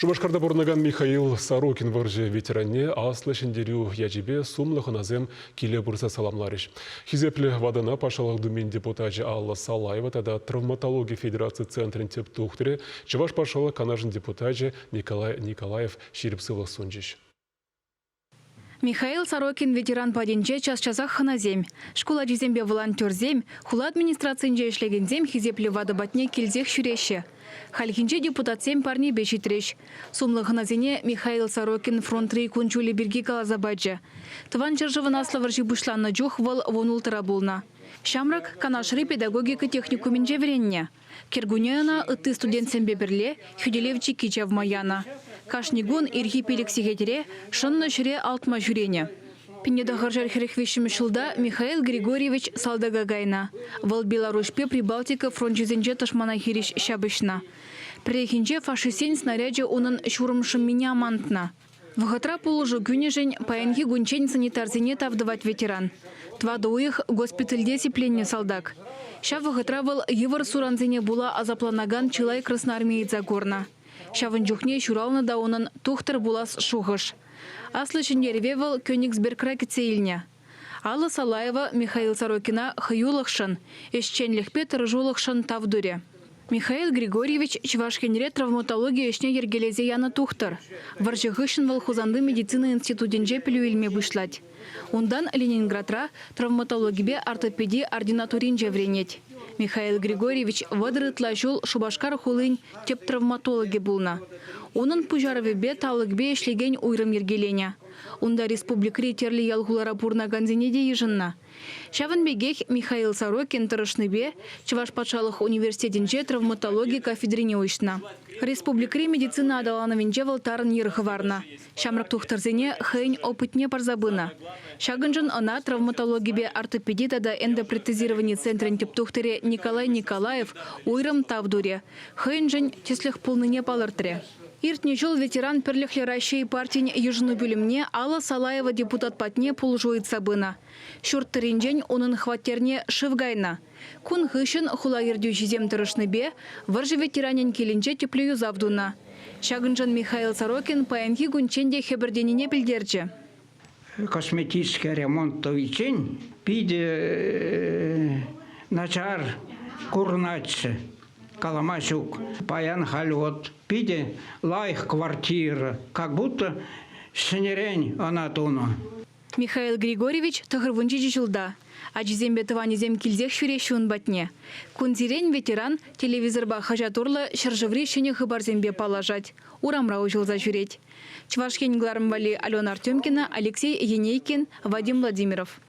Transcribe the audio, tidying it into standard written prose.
Шубашкарда бурнаган Михаил Сорокин варжы ветеране аслы шендерю яжибе сумлы ханазем келе бурса саламларыш. Хизеплі вадана пашалақ думен депутажы Алла Салаева тада травматология федерации центрин теп тухтыре, чываш пашалы канажын депутажы Николай Николаев шеріпсылы сонжиш. Михаил Сорокин ветеран паденче час-часах ханазем. Школа жезембе волонтерзем, хула администрациянже ишлегензем хизеплі вады батне келзех шүреші. Хальхинче депутатсем парни бешитреш. Сумлы ханазене Михаил Сорокин фронт-рей кунчули бирги калазабаджа. Тыван чаржывын аславаржи бушланна жух вал вонултыра булна. Шамрак канашри педагогика техникумин жевренне. Кергуняна ыты студентсем беберле, хюделевчи кичав маяна. Кашнигун ирхи пелексигетере, шынны шыре алтма жюрене. Пенеда харжар херехвишим шылда Михаил Григорьевич Салдагагайна. Вал Беларусьпе Прибалтика фрончизенже ташмана хириш шабышна. Прехинче фашисен снаряджа онын шурымшым меня мантна. Вахатра полужу гюнежень паянхи гунчень санитарзене тавдывать ветеран. Твада уих госпитальде сипленне салдак. Ша вахатра вал евар суранзене була азапланаган чылай красноармеец горна. Шавын жухне шурална да онын тухтар булас шухыш. Аслы шендервевал Кёнигсберг ракетсейльня. Алла Салаева Михаил Сорокина хаюлахшан, эшченлихпе тыржулахшан тавдуре. Михаил Григорьевич чвашкенре травматология эшне ергелезе яна тухтар. Варжығышын валхузанды медицина институтенже пилюильме вышлать. Ундан Ленинградра травматологибе ортопедии ординатуринже вренеть. Михаил Григорьевич вадрытла жол Шубашкар хулынь теп травматологи булна. Унын пужаровебе талыкбе эшлеген уйрым ергеленя. Унда республикри терли ялгулара пурна ганзинеде ежынна. Шавын бегех Михаил Сорокин тырышныбе Чуваш патшалық университетинже травматология кафедрине уйшна. Республикри медицина адалановинже валтарын ерхыварна. Шамрак тухтарзене хэнь опытне парзабына. Шагынжын она травматологибе ортопедии да эндопротезирование центрин теп тухтыре Николай Николаев уйрым тавдуре. Хэньжын теслих полныне палыртыре. Иртне жол ветеран перлихле России партин ежыну бөлімне Алла Салаева депутат патне пулжует сабына. Шурттыринжен онын хваттерне шывгайна. Кун хышын хула ердю жезем тырышныбе, варжы ветеранен келінже теплею завдуна. Шагынжан Михаил Сорокин паянхи гунченде хеберденине білдерчі. Косметический ремонт товичень пиде начар курначы. Каламасюк, паян хальвот, пиде лайх квартира, как будто сенерень анатону. Михаил Григорьевич тахырвунчи жылда. Ачизембе тыванезем килзех шүрешуын батне. Кунзирен ветеран телевизорба хажатурлы шыржыври шене хыбарзембе палажать. Урамрау жылза жүреть. Чвашкенгларым вали Алена Артемкина, Алексей Енейкин, Вадим Владимиров.